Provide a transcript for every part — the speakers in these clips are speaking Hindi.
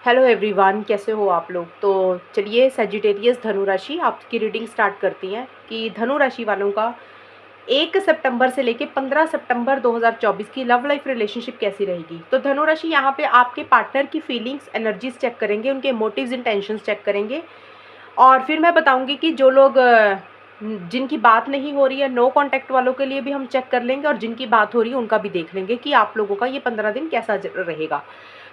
हेलो एवरीवन, कैसे हो आप लोग। तो चलिए सजिटेरियस धनु राशि आपकी रीडिंग स्टार्ट करती हैं कि धनु राशि वालों का 1 सितंबर से लेके 15 सितंबर 2024 की लव लाइफ रिलेशनशिप कैसी रहेगी। तो धनु राशि यहाँ पे आपके पार्टनर की फीलिंग्स एनर्जीज चेक करेंगे, उनके मोटिव्स इंटेंशंस चेक करेंगे और फिर मैं बताऊंगी कि जो लोग जिनकी बात नहीं हो रही है, नो कांटेक्ट वालों के लिए भी हम चेक कर लेंगे और जिनकी बात हो रही है उनका भी देख लेंगे कि आप लोगों का ये 15 दिन कैसा रहेगा।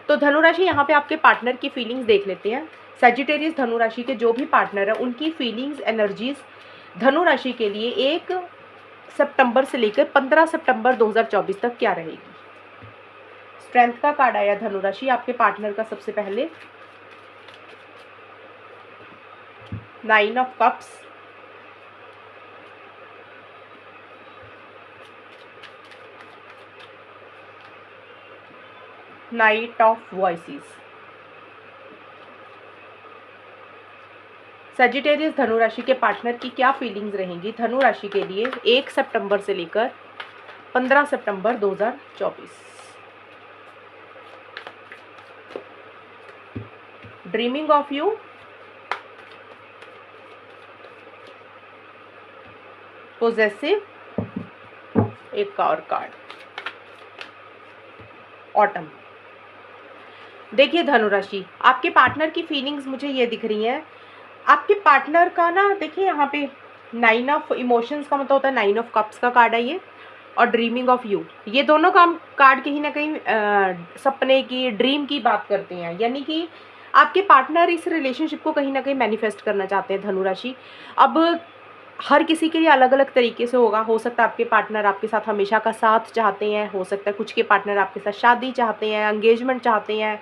तो धनु राशि यहाँ पे आपके पार्टनर की फीलिंग्स देख लेते हैं। सजिटेरियस धनु राशि के जो भी पार्टनर है उनकी फीलिंग्स एनर्जीज धनु राशि के लिए 1 सितंबर से लेकर 15 सितंबर 2024 तक क्या रहेगी। स्ट्रेंथ का कार्ड आया धनु राशि आपके पार्टनर का। सबसे पहले 9 of cups, night of voices. Sagittarius धनु राशि के पार्टनर की क्या फीलिंग्स रहेंगी धनु राशि के लिए 1 सितंबर से लेकर 15 सितंबर 2024। ड्रीमिंग ऑफ यू, पोजेसिव, एक और कार्ड ऑटम। देखिए धनु राशि आपके पार्टनर की फीलिंग्स मुझे ये दिख रही हैं। आपके पार्टनर का ना, देखिए यहाँ पे 9 ऑफ इमोशंस का मतलब होता है 9 ऑफ कप्स का कार्ड है ये, और ड्रीमिंग ऑफ यू, ये दोनों काम कार्ड कहीं ना कहीं सपने की, ड्रीम की बात करते हैं। यानी कि आपके पार्टनर इस रिलेशनशिप को कहीं ना कहीं मैनिफेस्ट करना चाहते हैं धनु राशि। अब हर किसी के लिए अलग अलग तरीके से होगा। हो सकता है आपके पार्टनर आपके साथ हमेशा का साथ चाहते हैं, हो सकता है कुछ के पार्टनर आपके साथ शादी चाहते हैं, एंगेजमेंट चाहते हैं।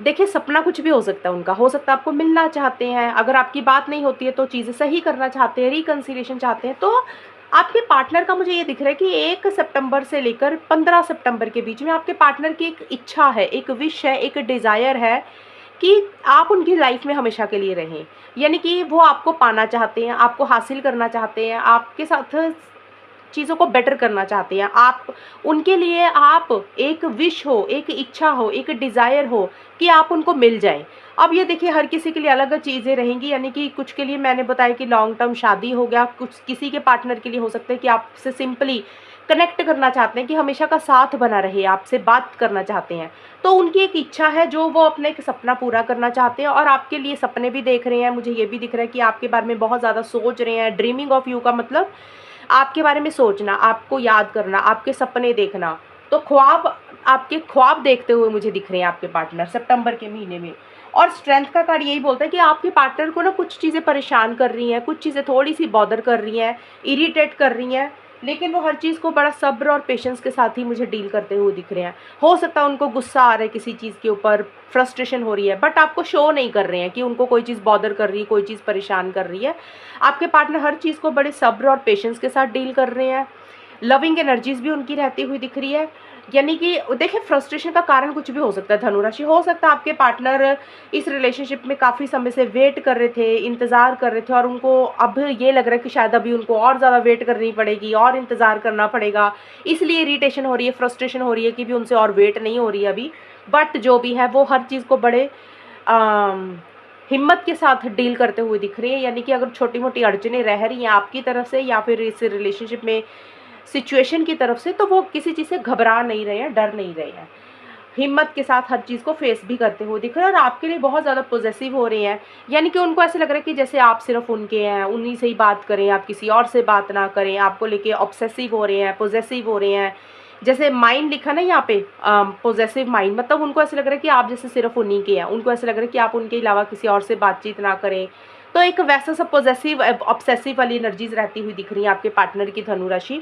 देखिए सपना कुछ भी हो सकता है उनका। हो सकता है आपको मिलना चाहते हैं, अगर आपकी बात नहीं होती है तो चीज़ें सही करना चाहते हैं, रिकन्सिलिएशन चाहते हैं। तो आपके पार्टनर का मुझे ये दिख रहा है कि 1 सितंबर से लेकर 15 सितंबर के बीच में आपके पार्टनर की एक इच्छा है, एक विश है, एक डिज़ायर है कि आप उनकी लाइफ में हमेशा के लिए रहें। यानी कि वो आपको पाना चाहते हैं, आपको हासिल करना चाहते हैं, आपके साथ चीज़ों को बेटर करना चाहते हैं। आप उनके लिए आप एक विश हो, एक इच्छा हो, एक डिज़ायर हो कि आप उनको मिल जाएं। अब ये देखिए हर किसी के लिए अलग अलग चीज़ें रहेंगी। यानी कि कुछ के लिए मैंने बताया कि लॉन्ग टर्म शादी हो गया, कुछ किसी के पार्टनर के लिए हो सकता है कि आपसे सिंपली कनेक्ट करना चाहते हैं, कि हमेशा का साथ बना रहे, आपसे बात करना चाहते हैं। तो उनकी एक इच्छा है जो वो अपना एक सपना पूरा करना चाहते हैं और आपके लिए सपने भी देख रहे हैं। मुझे ये भी दिख रहा है कि आपके बारे में बहुत ज़्यादा सोच रहे हैं। ड्रीमिंग ऑफ यू का मतलब आपके बारे में सोचना, आपको याद करना, आपके सपने देखना। तो ख्वाब, आपके ख्वाब देखते हुए मुझे दिख रहे हैं आपके पार्टनर सितंबर के महीने में। और स्ट्रेंथ का कार्ड यही बोलता है कि आपके पार्टनर को ना कुछ चीज़ें परेशान कर रही हैं, कुछ चीज़ें थोड़ी सी बॉदर कर रही हैं, इरिटेट कर रही हैं, लेकिन वो हर चीज़ को बड़ा सब्र और पेशेंस के साथ ही मुझे डील करते हुए दिख रहे हैं। हो सकता है उनको गुस्सा आ रहा है किसी चीज़ के ऊपर, फ्रस्ट्रेशन हो रही है, बट आपको शो नहीं कर रहे हैं कि उनको कोई चीज़ बॉदर कर रही है, कोई चीज़ परेशान कर रही है। आपके पार्टनर हर चीज़ को बड़े सब्र और पेशेंस के साथ डील कर रहे हैं। लविंग एनर्जीज भी उनकी रहती हुई दिख रही है। यानी कि देखिए फ्रस्ट्रेशन का कारण कुछ भी हो सकता है धनु राशि। हो सकता है आपके पार्टनर इस रिलेशनशिप में काफ़ी समय से वेट कर रहे थे, इंतज़ार कर रहे थे, और उनको अब ये लग रहा है कि शायद अभी उनको और ज़्यादा वेट करनी पड़ेगी और इंतज़ार करना पड़ेगा, इसलिए इरिटेशन हो रही है, फ्रस्ट्रेशन हो रही है कि भी उनसे और वेट नहीं हो रही है अभी। बट जो भी है वो हर चीज़ को बड़े हिम्मत के साथ डील करते हुए दिख रही है। यानी कि अगर छोटी मोटी अड़चनें रह रही हैं आपकी तरफ से या फिर इस रिलेशनशिप में सिचुएशन की तरफ से, तो वो किसी चीज़ से घबरा नहीं रहे हैं, डर नहीं रहे हैं, हिम्मत के साथ हर चीज़ को फेस भी करते हुए दिख रहे हैं। और आपके लिए बहुत ज़्यादा पॉजिटिव हो रहे हैं। यानी कि उनको ऐसे लग रहा है कि जैसे आप सिर्फ उनके हैं, उन्हीं से ही बात करें, आप किसी और से बात ना करें। आपको लेके ऑब्सेसिव हो रहे हैं, पॉजिटिव हो रहे हैं। जैसे माइंड लिखा ना यहाँ पे, पॉजिटिव माइंड, मतलब उनको ऐसे लग रहा है कि आप जैसे सिर्फ उन्हीं के हैं। उनको ऐसे लग रहा है कि आप उनके अलावा किसी और से बातचीत ना करें। तो एक वैसा सब पॉजिटिव ऑब्सेसिव वाली एनर्जीज रहती हुई दिख रही है आपके पार्टनर की धनु राशि।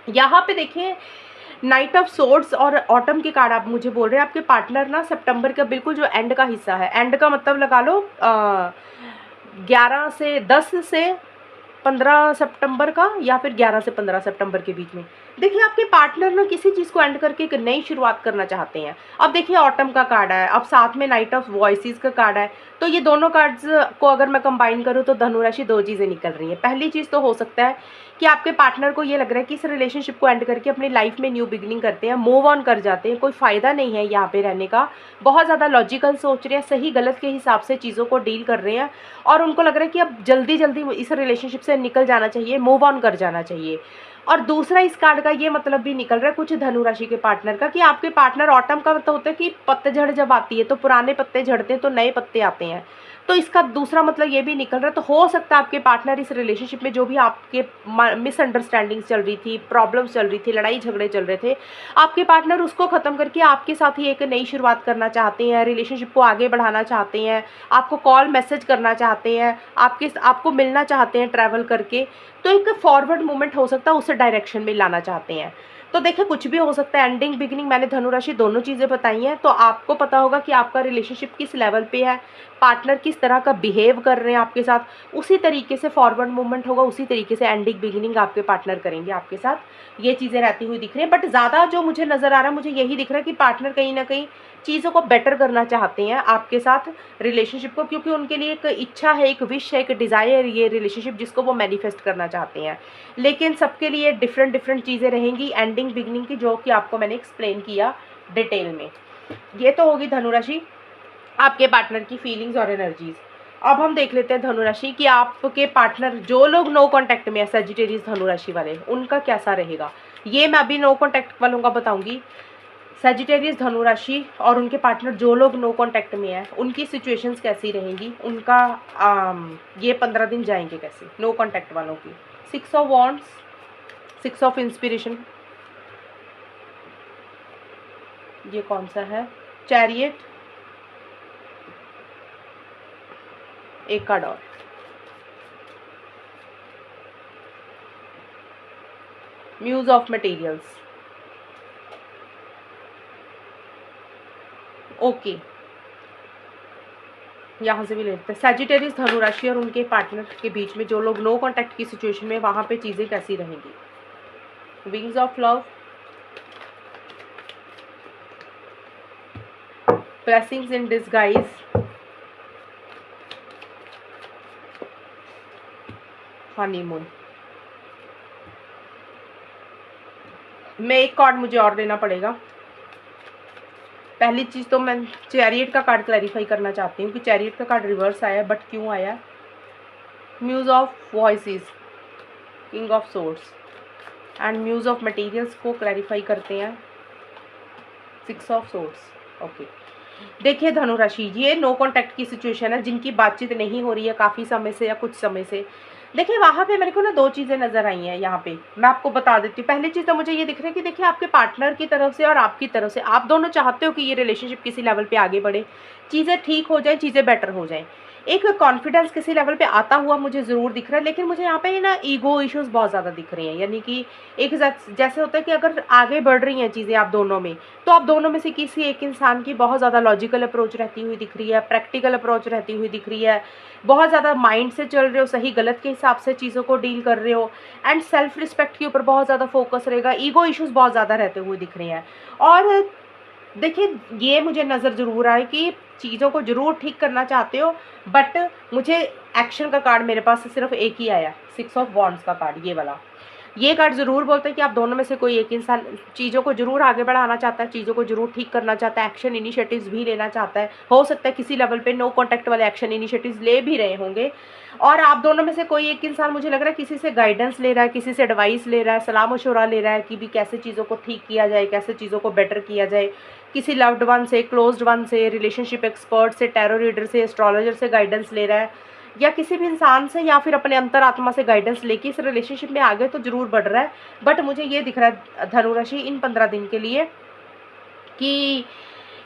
यहाँ पे देखिए नाइट ऑफ सोर्ड्स और ऑटम के कार्ड आप मुझे बोल रहे हैं आपके पार्टनर ना सितंबर का बिल्कुल जो एंड का हिस्सा है, एंड का मतलब लगा लो 10 से 15 सितंबर का, या फिर 11 से 15 सितंबर के बीच में देखिए आपके पार्टनर ना किसी चीज़ को एंड करके एक नई शुरुआत करना चाहते हैं। अब देखिए ऑटम का कार्ड है, अब साथ में नाइट ऑफ वॉइसेस का कार्ड है, तो ये दोनों कार्ड्स को अगर मैं कंबाइन करूँ तो धनु राशि 2 चीज़ें निकल रही हैं। पहली चीज़ तो हो सकता है कि आपके पार्टनर को ये लग रहा है कि इस रिलेशनशिप को एंड करके अपनी लाइफ में न्यू बिगिनिंग करते हैं, मूव ऑन कर जाते हैं, कोई फ़ायदा नहीं है यहाँ पे रहने का। बहुत ज़्यादा लॉजिकल सोच रहे हैं, सही गलत के हिसाब से चीज़ों को डील कर रहे हैं और उनको लग रहा है कि अब जल्दी-जल्दी इस रिलेशनशिप से निकल जाना चाहिए, मूव ऑन कर जाना चाहिए। और दूसरा इस कार्ड का ये मतलब भी निकल रहा है कुछ धनु राशि के पार्टनर का कि आपके पार्टनर ऑटम का मतलब होता है कि पत्तेझड़ जब आती है तो पुराने पत्ते झड़ते हैं तो नए पत्ते आते हैं। तो इसका दूसरा मतलब ये भी निकल रहा है, तो हो सकता है आपके पार्टनर इस रिलेशनशिप में जो भी आपके मिसअंडरस्टैंडिंग्स चल रही थी, प्रॉब्लम्स चल रही थी, लड़ाई झगड़े चल रहे थे, आपके पार्टनर उसको ख़त्म करके आपके साथ ही एक नई शुरुआत करना चाहते हैं, रिलेशनशिप को आगे बढ़ाना चाहते हैं, आपको कॉल मैसेज करना चाहते हैं, आपको मिलना चाहते हैं ट्रैवल करके। तो एक फॉरवर्ड मूवमेंट हो सकता है, उस डायरेक्शन में लाना चाहते हैं। तो देखिए कुछ भी हो सकता है, एंडिंग बिगिनिंग मैंने धनु राशि दोनों चीज़ें बताई हैं, तो आपको पता होगा कि आपका रिलेशनशिप किस लेवल पे है, पार्टनर किस तरह का बिहेव कर रहे हैं आपके साथ, उसी तरीके से फॉरवर्ड मूवमेंट होगा, उसी तरीके से एंडिंग बिगिनिंग आपके पार्टनर करेंगे आपके साथ। ये चीज़ें रहती हुई दिख रही हैं, बट ज़्यादा जो मुझे नज़र आ रहा है, मुझे यही दिख रहा है कि पार्टनर कहीं ना कहीं चीज़ों को बेटर करना चाहते हैं आपके साथ रिलेशनशिप को, क्योंकि उनके लिए एक इच्छा है, एक विश है, एक डिज़ायर ये रिलेशनशिप जिसको वो मैनिफेस्ट करना चाहते हैं। लेकिन सबके लिए डिफरेंट डिफरेंट चीज़ें रहेंगी एंडिंग बिगनिंग की, जो कि आपको मैंने एक्सप्लेन किया डिटेल में। ये तो होगी धनु राशि आपके पार्टनर की फीलिंग्स और एनर्जीज। अब हम देख लेते हैं धनु राशि कि आपके पार्टनर जो लोग नो कांटेक्ट में है, सजिटेरियस धनु राशि वाले, उनका कैसा रहेगा। ये मैं अभी नो कांटेक्ट वालों का बताऊंगी। सजिटेरियस धनु राशि और उनके पार्टनर जो लोग नो कांटेक्ट में है, उनकी सिचुएशंस कैसी रहेंगी, उनका ये 15 दिन जाएंगे कैसे नो कांटेक्ट वालों की। 6 ऑफ वॉन्ड्स, 6 ऑफ इंस्पिरेशन, ये कौन सा है, चैरियट, एक कार्ड और, म्यूज ऑफ मटेरियल्स। ओके यहाँ से भी लेते हैं सैजिटेरियस धनु राशि और उनके पार्टनर के बीच में जो लोग नो कांटेक्ट की सिचुएशन में, वहां पे चीजें कैसी रहेंगी। Wings of love, blessings in disguise, honeymoon. मैं एक कार्ड मुझे और लेना पड़ेगा। पहली चीज़ तो मैं चैरियट का कार्ड क्लैरिफाई करना चाहती हूँ कि चैरियट का कार्ड रिवर्स आया, बट क्यों आया। Muse of voices, king of swords and muse of materials को क्लैरिफाई करते हैं 6 ऑफ सोर्ड्स। ओके देखिए धनु राशि, ये नो कांटेक्ट की सिचुएशन है, जिनकी बातचीत नहीं हो रही है काफ़ी समय से या कुछ समय से। देखिए वहाँ पे मेरे को ना 2 चीज़ें नज़र आई हैं। यहाँ पे मैं आपको बता देती हूँ। पहली चीज़ तो मुझे ये दिख रहा है कि देखिए आपके पार्टनर की तरफ से और आपकी तरफ से, आप दोनों चाहते हो कि ये रिलेशनशिप किसी लेवल पे आगे बढ़े, चीज़ें ठीक हो जाए, चीज़ें बेटर हो जाएं। एक कॉन्फिडेंस किसी लेवल पे आता हुआ मुझे ज़रूर दिख रहा है, लेकिन मुझे यहाँ पे ना ईगो इश्यूज़ बहुत ज़्यादा दिख रहे हैं। यानी कि एक जैसे होता है कि अगर आगे बढ़ रही हैं चीज़ें आप दोनों में, तो आप दोनों में से किसी एक इंसान की बहुत ज़्यादा लॉजिकल अप्रोच रहती हुई दिख रही है, प्रैक्टिकल अप्रोच रहती हुई दिख रही है, बहुत ज़्यादा माइंड से चल रहे हो, सही गलत के हिसाब से चीज़ों को डील कर रहे हो, एंड सेल्फ रिस्पेक्ट के ऊपर बहुत ज़्यादा फोकस रहेगा। ईगो इश्यूज़ बहुत ज़्यादा रहते हुए दिख रहे हैं। और देखिए ये मुझे नज़र ज़रूर आए कि चीज़ों को ज़रूर ठीक करना चाहते हो, बट मुझे एक्शन का कार्ड मेरे पास सिर्फ एक ही आया, 6 ऑफ वॉन्ड्स का कार्ड, ये वाला। ये कार्ड ज़रूर बोलते हैं कि आप दोनों में से कोई एक इंसान चीज़ों को ज़रूर आगे बढ़ाना चाहता है, चीज़ों को ज़रूर ठीक करना चाहता है, एक्शन इनिशिएटिव्स भी लेना चाहता है। हो सकता है किसी लेवल पे नो कॉन्टैक्ट वाले एक्शन इनिशिएटिव्स ले भी रहे होंगे। और आप दोनों में से कोई एक इंसान, मुझे लग रहा है, किसी से गाइडेंस ले रहा है, किसी से एडवाइस ले रहा है, सलाह मशवरा ले रहा है कि भी कैसे चीज़ों को ठीक किया जाए, कैसे चीज़ों को बेटर किया जाए। किसी लव्ड वन से, क्लोज्ड वन से, रिलेशनशिप एक्सपर्ट से, टैरो रीडर से, एस्ट्रोलॉजर से गाइडेंस ले रहा है, या किसी भी इंसान से, या फिर अपने अंतरात्मा से गाइडेंस लेके इस रिलेशनशिप में आगे तो जरूर बढ़ रहा है। बट मुझे ये दिख रहा है धनु राशि इन 15 दिन के लिए कि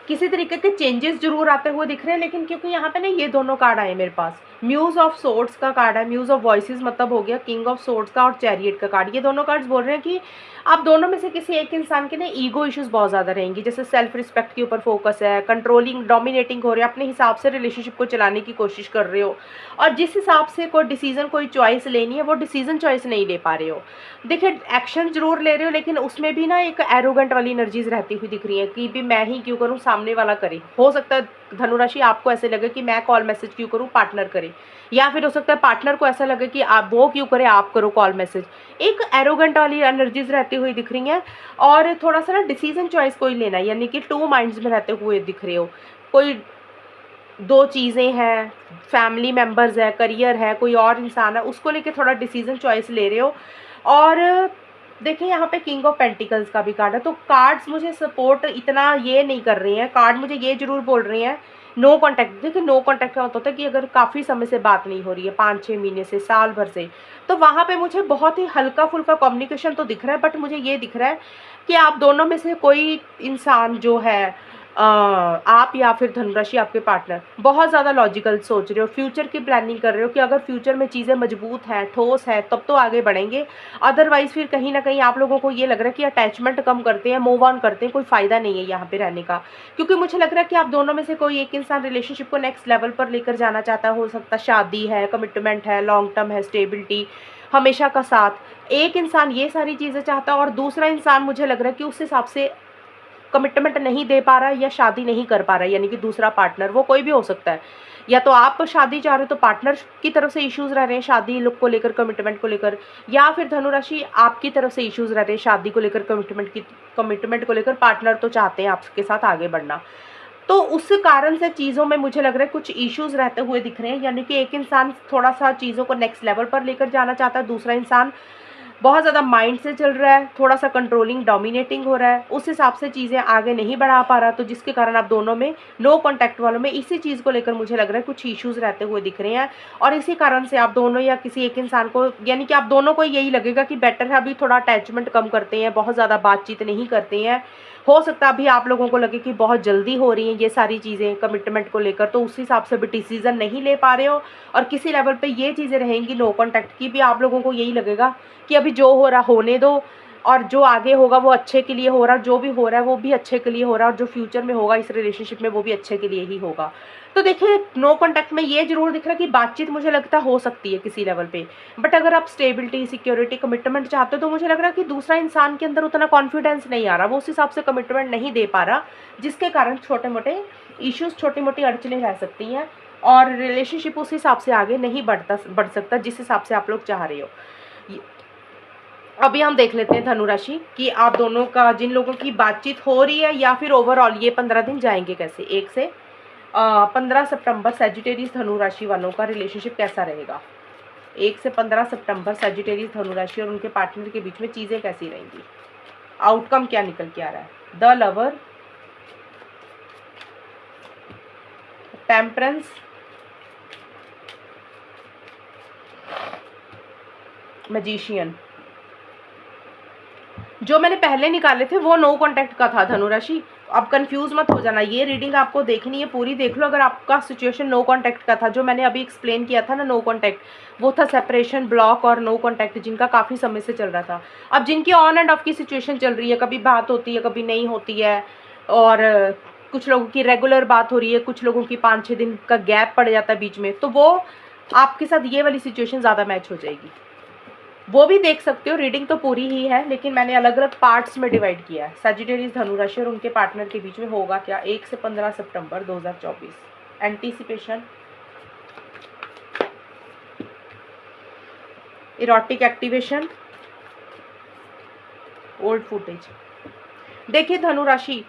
किसी तरीके के चेंजेस जरूर आते हुए दिख रहे हैं। लेकिन क्योंकि यहाँ पे ना ये दोनों कार्ड आए मेरे पास, म्यूज ऑफ सोर्ड्स का कार्ड है, म्यूज ऑफ वॉइसेस मतलब हो गया किंग ऑफ सोर्ड्स का और चैरियट का कार्ड। ये दोनों कार्ड्स बोल रहे हैं कि आप दोनों में से किसी एक इंसान के ना ईगो इश्यूज बहुत ज़्यादा रहेंगी, जैसे सेल्फ रिस्पेक्ट के ऊपर फोकस है, कंट्रोलिंग डोमिनेटिंग हो रहे हैं, अपने हिसाब से रिलेशनशिप को चलाने की कोशिश कर रहे हो, और जिस हिसाब से कोई डिसीजन कोई चॉइस लेनी है वो डिसीजन चॉइस नहीं ले पा रहे हो। देखिए एक्शन जरूर ले रहे हो, लेकिन उसमें भी ना एक एरोगेंट वाली एनर्जीज रहती हुई दिख रही है कि भी मैं ही क्यों करूँ, सामने वाला करे। हो सकता है धनुराशि आपको ऐसे लगे कि मैं कॉल मैसेज क्यों करूँ, पार्टनर करे, या फिर हो सकता है पार्टनर को ऐसा लगे कि आप वो क्यों करे, आप करो कॉल मैसेज। एक एरोगेंट वाली एनर्जीज रहती हुई दिख रही हैं, और थोड़ा सा ना डिसीजन चॉइस कोई लेना, यानी कि टू माइंड्स में रहते हुए दिख रहे हो। कोई दो चीज़ें हैं, फैमिली मेम्बर्स है, करियर है, कोई और इंसान है, उसको लेके थोड़ा डिसीजन चॉइस ले रहे हो। और देखिए यहाँ पे किंग ऑफ पेंटिकल्स का भी कार्ड है, तो कार्ड्स मुझे सपोर्ट इतना ये नहीं कर रहे हैं। कार्ड मुझे ये जरूर बोल रहे हैं नो कॉन्टैक्ट। देखिए नो कॉन्टैक्ट का होता है कि अगर काफ़ी समय से बात नहीं हो रही है, 5-6 महीने से, साल भर से, तो वहाँ पे मुझे बहुत ही हल्का फुल्का कम्युनिकेशन तो दिख रहा है, बट मुझे ये दिख रहा है कि आप दोनों में से कोई इंसान जो है, आप या फिर धनराशि आपके पार्टनर, बहुत ज़्यादा लॉजिकल सोच रहे हो, फ्यूचर की प्लानिंग कर रहे हो कि अगर फ्यूचर में चीज़ें मजबूत हैं, ठोस है, तब तो आगे बढ़ेंगे। अदरवाइज फिर कहीं ना कहीं आप लोगों को ये लग रहा है कि अटैचमेंट कम करते हैं, मूव ऑन करते हैं, कोई फ़ायदा नहीं है यहाँ पे रहने का। क्योंकि मुझे लग रहा है कि आप दोनों में से कोई एक इंसान रिलेशनशिप को नेक्स्ट लेवल पर लेकर जाना चाहता है। हो सकता है शादी है, कमिटमेंट है, लॉन्ग टर्म है, स्टेबिलिटी, हमेशा का साथ। एक इंसान ये सारी चीज़ें चाहता है, और दूसरा इंसान मुझे लग रहा है कि उस हिसाब से कमिटमेंट नहीं दे पा रहा है या शादी नहीं कर पा रहा है, यानी कि दूसरा पार्टनर, वो कोई भी हो सकता है। या तो आप शादी चाह रहे हो तो पार्टनर की तरफ से इश्यूज रह रहे हैं शादी लोग को लेकर, कमिटमेंट को लेकर, या फिर धनुराशि आपकी तरफ से इश्यूज रह रहे हैं शादी को लेकर, कमिटमेंट को लेकर। पार्टनर तो चाहते हैं आपके साथ आगे बढ़ना, तो उस कारण से चीज़ों में मुझे लग रहा है कुछ इश्यूज रहते हुए दिख रहे हैं। यानी कि एक इंसान थोड़ा सा चीज़ों को नेक्स्ट लेवल पर लेकर जाना चाहता है, दूसरा इंसान बहुत ज़्यादा माइंड से चल रहा है, थोड़ा सा कंट्रोलिंग डोमिनेटिंग हो रहा है, उस हिसाब से चीज़ें आगे नहीं बढ़ा पा रहा, तो जिसके कारण आप दोनों में, नो कॉन्टैक्ट वालों में, इसी चीज़ को लेकर मुझे लग रहा है कुछ इश्यूज रहते हुए दिख रहे हैं। और इसी कारण से आप दोनों या किसी एक इंसान को, यानी कि आप दोनों को यही लगेगा कि बेटर है अभी थोड़ा अटैचमेंट कम करते हैं, बहुत ज़्यादा बातचीत नहीं करते हैं। हो सकता है अभी आप लोगों को लगे कि बहुत जल्दी हो रही हैं ये सारी चीज़ें कमिटमेंट को लेकर, तो उस हिसाब से भी डिसीजन नहीं ले पा रहे हो, और किसी लेवल पे ये चीज़ें रहेंगी नो कॉन्टैक्ट की भी, आप लोगों को यही लगेगा कि अभी जो हो रहा होने दो, और जो आगे होगा वो अच्छे के लिए हो रहा, जो भी हो रहा है वो भी अच्छे के लिए हो रहा, और जो फ्यूचर में होगा इस रिलेशनशिप में वो भी अच्छे के लिए ही होगा। तो देखिए नो कॉन्टैक्ट में ये जरूर दिख रहा है कि बातचीत मुझे लगता हो सकती है किसी लेवल पे, बट अगर आप स्टेबिलिटी, सिक्योरिटी, कमिटमेंट चाहते हो, तो मुझे लग रहा है कि दूसरा इंसान के अंदर उतना कॉन्फिडेंस नहीं आ रहा, वो उस हिसाब से कमिटमेंट नहीं दे पा रहा, जिसके कारण छोटे मोटे इश्यूज, छोटी मोटी अड़चनें रह सकती हैं, और रिलेशनशिप उस हिसाब से आगे नहीं बढ़ सकता जिस हिसाब से आप लोग चाह रहे हो। अभी हम देख लेते हैं धनुराशि कि आप दोनों का, जिन लोगों की बातचीत हो रही है, या फिर ओवरऑल ये 15 दिन जाएंगे कैसे। 1 से 15 सितंबर सेजिटेरियस धनुराशि वालों का रिलेशनशिप कैसा रहेगा। 1 से 15 सितंबर सेजिटेरियस धनुराशि और उनके पार्टनर के बीच में चीज़ें कैसी रहेंगी, आउटकम क्या निकल के आ रहा है। The lover, temperance, magician. जो मैंने पहले निकाले थे वो नो कॉन्टैक्ट का था धनुराशि, अब कंफ्यूज मत हो जाना, ये रीडिंग आपको देखनी है, पूरी देख लो। अगर आपका सिचुएशन नो कॉन्टैक्ट का था, जो मैंने अभी एक्सप्लेन किया था ना नो कॉन्टैक्ट, वो था सेपरेशन, ब्लॉक और नो कॉन्टैक्ट, जिनका काफ़ी समय से चल रहा था। अब जिनकी ऑन एंड ऑफ की सिचुएशन चल रही है, कभी बात होती है कभी नहीं होती है, और कुछ लोगों की रेगुलर बात हो रही है, कुछ लोगों की 5-6 दिन का गैप पड़ जाता है बीच में, तो वो आपके साथ ये वाली सिचुएशन ज़्यादा मैच हो जाएगी। वो भी देख सकते हो, रीडिंग तो पूरी ही है, लेकिन मैंने अलग अलग पार्ट्स में डिवाइड किया है। सजिटेरियस धनुराशि और उनके पार्टनर के बीच में होगा क्या 1 से 15 सितंबर 2024। Anticipation, erotic activation, old footage. देखिए धनुराशि,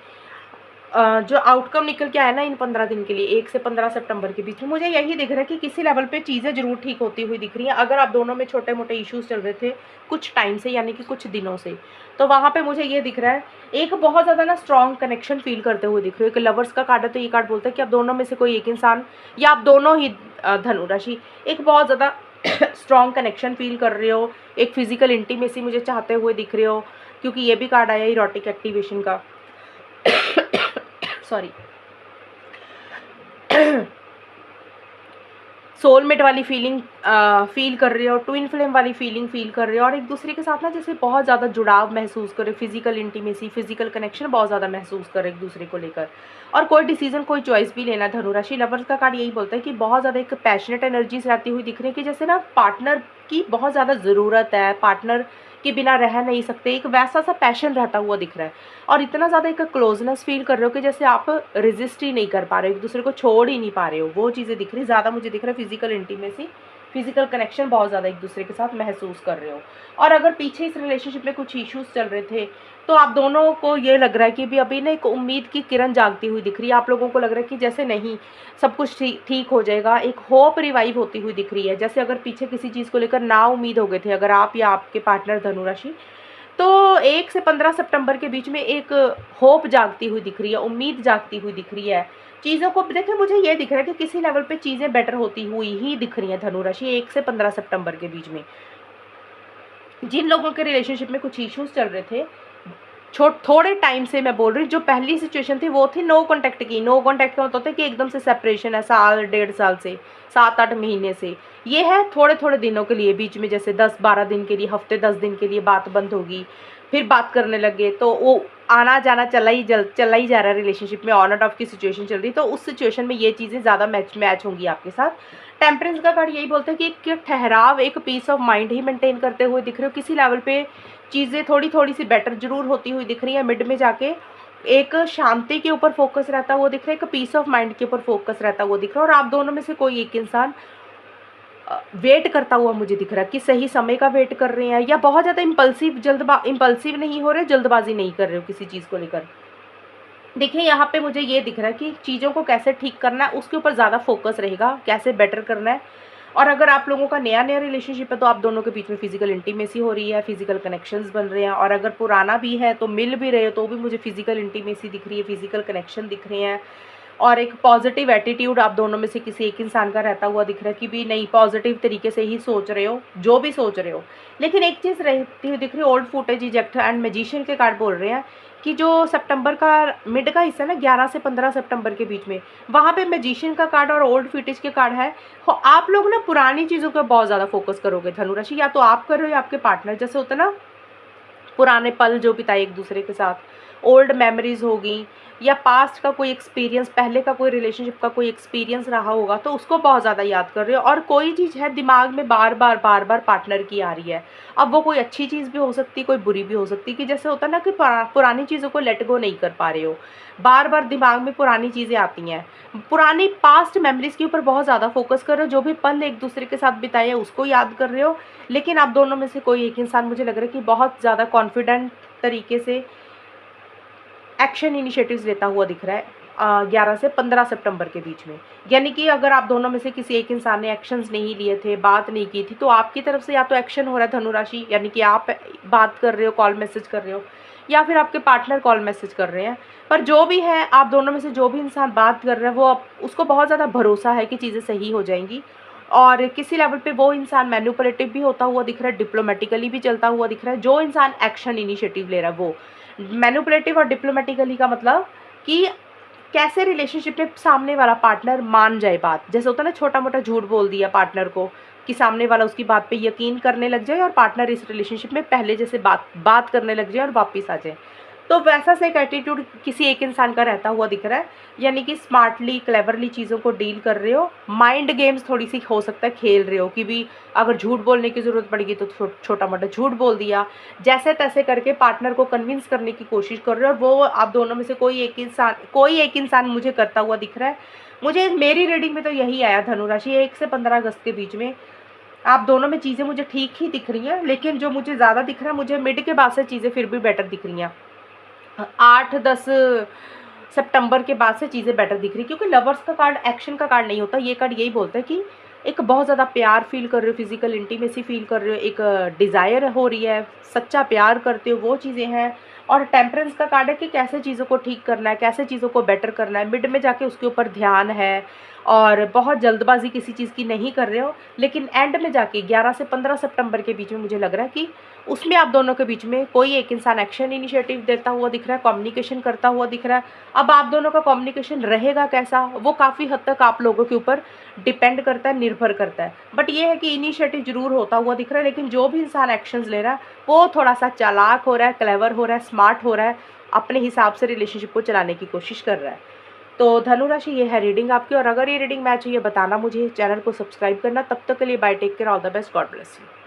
जो आउटकम निकल के आया ना इन 15 दिन के लिए, 1 से 15 सितंबर के बीच में, मुझे यही दिख रहा है कि किसी लेवल पे चीज़ें जरूर ठीक होती हुई दिख रही हैं। अगर आप दोनों में छोटे मोटे इश्यूज चल रहे थे कुछ टाइम से, यानी कि कुछ दिनों से, तो वहाँ पे मुझे ये दिख रहा है एक बहुत ज़्यादा ना स्ट्रॉन्ग कनेक्शन फील करते हुए दिख रहे हो। एक लवर्स का कार्ड है, तो ये कार्ड बोलता है कि आप दोनों में से कोई एक इंसान, या आप दोनों ही धनुराशि, एक बहुत ज़्यादा स्ट्रॉन्ग कनेक्शन फील कर रहे हो, एक फिजिकल इंटीमेसी मुझे चाहते हुए दिख रहे हो, क्योंकि ये भी कार्ड आया इरोटिक एक्टिवेशन का। सॉरी सोलमेट वाली फीलिंग फील कर रहे हो, ट्विन फ्लेम वाली फीलिंग फील कर रहे हो, और एक दूसरे के साथ ना जैसे बहुत ज़्यादा जुड़ाव महसूस कर रहे हो, फिजिकल इंटीमेसी, फिजिकल कनेक्शन बहुत ज़्यादा महसूस कर रहे हो एक दूसरे को लेकर। और कोई डिसीजन, कोई चॉइस भी लेना धनुराशि। लवर्स का कार्ड यही बोलता है कि बहुत ज़्यादा एक पैशनेट एनर्जीज रहती हुई दिख रही है कि जैसे ना पार्टनर की बहुत ज़्यादा ज़रूरत है, पार्टनर के बिना रह नहीं सकते, एक वैसा सा पैशन रहता हुआ दिख रहा है। और इतना ज़्यादा एक क्लोजनेस फील कर रहे हो कि जैसे आप रेजिस्ट ही नहीं कर पा रहे हो, एक दूसरे को छोड़ ही नहीं पा रहे हो, वो चीज़ें दिख रही। ज़्यादा मुझे दिख रहा है फिजिकल इंटीमेसी, फिजिकल कनेक्शन बहुत ज़्यादा एक दूसरे के साथ महसूस कर रहे हो। और अगर पीछे इस रिलेशनशिप में कुछ इश्यूज चल रहे थे तो आप दोनों को ये लग रहा है कि भी अभी ना एक उम्मीद की किरण जागती हुई दिख रही है। आप लोगों को लग रहा है कि जैसे नहीं, सब कुछ ठीक हो जाएगा, एक होप रिवाइव होती हुई दिख रही है। जैसे अगर पीछे किसी चीज़ को लेकर ना उम्मीद हो गए थे अगर आप या आपके पार्टनर धनुराशि, तो 1 से 15 सितंबर के बीच में एक होप जागती हुई दिख रही है, उम्मीद जागती हुई दिख रही है। चीज़ों को देखें, मुझे ये दिख रहा है कि किसी लेवल पे चीज़ें बेटर होती हुई ही दिख रही हैं धनुराशि 1 से 15 सितंबर के बीच में। जिन लोगों के रिलेशनशिप में कुछ इश्यूज चल रहे थे, थोड़े टाइम से मैं बोल रही हूँ, जो पहली सिचुएशन थी वो थी नो कॉन्टैक्ट की। नो कॉन्टैक्ट का मतलब होता है कि एकदम से सेपरेशन है, साल 1.5 साल से, 7-8 महीने से। ये है थोड़े थोड़े दिनों के लिए, बीच में जैसे 10-12 दिन के लिए, हफ्ते 10 दिन के लिए बात बंद होगी, फिर बात करने लगे तो वो आना जाना चला ही जा रहा है रिलेशनशिप में, ऑन एंड ऑफ की सिचुएशन चल रही। तो उस सिचुएशन में ये चीज़ें ज़्यादा मैच होंगी आपके साथ। टेम्परेंस का कार्ड यही बोलता है कि एक ठहराव, एक पीस ऑफ माइंड ही मेंटेन करते हुए दिख रहे हो। किसी लेवल पे चीज़ें थोड़ी थोड़ी सी बेटर जरूर होती हुई दिख रही है। मिड में जाके एक शांति के ऊपर फोकस रहता हुआ दिख रहा है, एक पीस ऑफ माइंड के ऊपर फोकस रहता हुआ दिख रहा है। और आप दोनों में से कोई एक इंसान वेट करता हुआ मुझे दिख रहा है कि सही समय का वेट कर रहे हैं, या बहुत ज़्यादा इम्पल्सिव नहीं हो रहे, जल्दबाजी नहीं कर रहे हो किसी चीज़ को लेकर। देखिए यहाँ पे मुझे ये दिख रहा है कि चीज़ों को कैसे ठीक करना है उसके ऊपर ज़्यादा फोकस रहेगा, कैसे बेटर करना है। और अगर आप लोगों का नया नया रिलेशनशिप है तो आप दोनों के बीच में फिजिकल इंटीमेसी हो रही है, फिजिकल कनेक्शंस बन रहे हैं। और अगर पुराना भी है तो मिल भी रहे हो तो भी मुझे फिजिकल इंटीमेसी दिख रही है, फिजिकल कनेक्शन दिख रहे हैं। और एक पॉजिटिव एटीट्यूड आप दोनों में से किसी एक इंसान का रहता हुआ दिख रहा है कि भी नहीं, पॉजिटिव तरीके से ही सोच रहे हो जो भी सोच रहे हो। लेकिन एक चीज़ रहती हुई दिख रही है, old footage eject and magician के कार्ड बोल रहे हैं कि जो सितंबर का मिड का हिस्सा ना 11 से 15 सितंबर के बीच में, वहाँ पे मैजिशियन का कार्ड और ओल्ड फुटेज के कार्ड है। आप लोग ना पुरानी चीज़ों पर बहुत ज़्यादा फोकस करोगे धनुराशि, या तो आप कर रहे हो या आपके पार्टनर। जैसे होता है ना, पुराने पल जो बिताए एक दूसरे के साथ, ओल्ड मेमोरीज होगी, या पास्ट का कोई एक्सपीरियंस, पहले का कोई रिलेशनशिप का कोई एक्सपीरियंस रहा होगा तो उसको बहुत ज़्यादा याद कर रहे हो। और कोई चीज़ है दिमाग में बार बार पार्टनर की आ रही है। अब वो कोई अच्छी चीज़ भी हो सकती है, कोई बुरी भी हो सकती है, कि जैसे होता है ना कि पुरानी चीज़ों को लेट गो नहीं कर पा रहे हो, बार बार दिमाग में पुरानी चीज़ें आती हैं, पुरानी पास्ट मेमोरीज के ऊपर बहुत ज़्यादा फोकस कर रहे हो, जो भी पल एक दूसरे के साथ बिताए हैं उसको याद कर रहे हो। लेकिन आप दोनों में से कोई एक इंसान मुझे लग रहा है कि बहुत ज़्यादा कॉन्फिडेंट तरीके से एक्शन इनिशिएटिव्स लेता हुआ दिख रहा है 11 से 15 सितंबर के बीच में। यानी कि अगर आप दोनों में से किसी एक इंसान ने एक्शंस नहीं लिए थे, बात नहीं की थी, तो आपकी तरफ से या तो एक्शन हो रहा है धनुराशि, यानी कि आप बात कर रहे हो, कॉल मैसेज कर रहे हो, या फिर आपके पार्टनर कॉल मैसेज कर रहे हैं। पर जो भी है, आप दोनों में से जो भी इंसान बात कर रहा है वो उसको बहुत ज़्यादा भरोसा है कि चीज़ें सही हो जाएंगी। और किसी लेवल पे वो इंसान मैनिपुलेटिव भी होता हुआ दिख रहा है, डिप्लोमेटिकली भी चलता हुआ दिख रहा है। जो इंसान एक्शन इनिशिएटिव ले रहा है वो मैनिपुलेटिव और डिप्लोमेटिकली का मतलब कि कैसे रिलेशनशिप में सामने वाला पार्टनर मान जाए बात। जैसे होता है ना, छोटा मोटा झूठ बोल दिया पार्टनर को कि सामने वाला उसकी बात पे यकीन करने लग जाए और पार्टनर इस रिलेशनशिप में पहले जैसे बात करने लग जाए और वापस आ जाए। तो वैसा से एक एटीट्यूड किसी एक इंसान का रहता हुआ दिख रहा है, यानी कि स्मार्टली क्लेवरली चीज़ों को डील कर रहे हो। माइंड गेम्स थोड़ी सी हो सकता है खेल रहे हो कि भी अगर झूठ बोलने की ज़रूरत पड़ेगी तो छोटा मोटा झूठ बोल दिया, जैसे तैसे करके पार्टनर को कन्विंस करने की कोशिश कर रहे हो। और वो आप दोनों में से कोई एक इंसान मुझे करता हुआ दिख रहा है। मुझे मेरी रीडिंग में तो यही आया धनुराशि 1 से 15 अगस्त के बीच में आप दोनों में चीज़ें मुझे ठीक ही दिख रही हैं। लेकिन जो मुझे ज़्यादा दिख रहा है, मुझे मिड के बाद से चीज़ें फिर भी बेटर दिख रही हैं। 8-10 सितंबर के बाद से चीज़ें बेटर दिख रही, क्योंकि लवर्स का कार्ड एक्शन का कार्ड नहीं होता। ये कार्ड यही बोलता है कि एक बहुत ज़्यादा प्यार फील कर रहे हो, फिजिकल इंटीमेसी फील कर रहे हो, एक डिज़ायर हो रही है, सच्चा प्यार करते हो, वो चीज़ें हैं। और टेम्परेंस का कार्ड है कि कैसे चीज़ों को ठीक करना है, कैसे चीज़ों को बेटर करना है। मिड में जाके उसके ऊपर ध्यान है। और बहुत जल्दबाजी किसी चीज़ की नहीं कर रहे हो, लेकिन एंड में जाके 11 से 15 सितंबर के बीच में मुझे लग रहा है कि उसमें आप दोनों के बीच में कोई एक इंसान एक्शन इनिशिएटिव देता हुआ दिख रहा है, कम्युनिकेशन करता हुआ दिख रहा है। अब आप दोनों का कम्युनिकेशन रहेगा कैसा, वो काफ़ी हद तक आप लोगों के ऊपर डिपेंड करता है, निर्भर करता है। बट ये है कि इनिशिएटिव जरूर होता हुआ दिख रहा है, लेकिन जो भी इंसान एक्शंस ले रहा है वो थोड़ा सा चालाक हो रहा है, क्लेवर हो रहा है, स्मार्ट हो रहा है, अपने हिसाब से रिलेशनशिप को चलाने की कोशिश कर रहा है। तो धनु राशि, ये है रीडिंग आपकी, और अगर ये रीडिंग मैच हुई है बताना मुझे, चैनल को सब्सक्राइब करना। तब तक के लिए bye, take care, all the best, God bless you.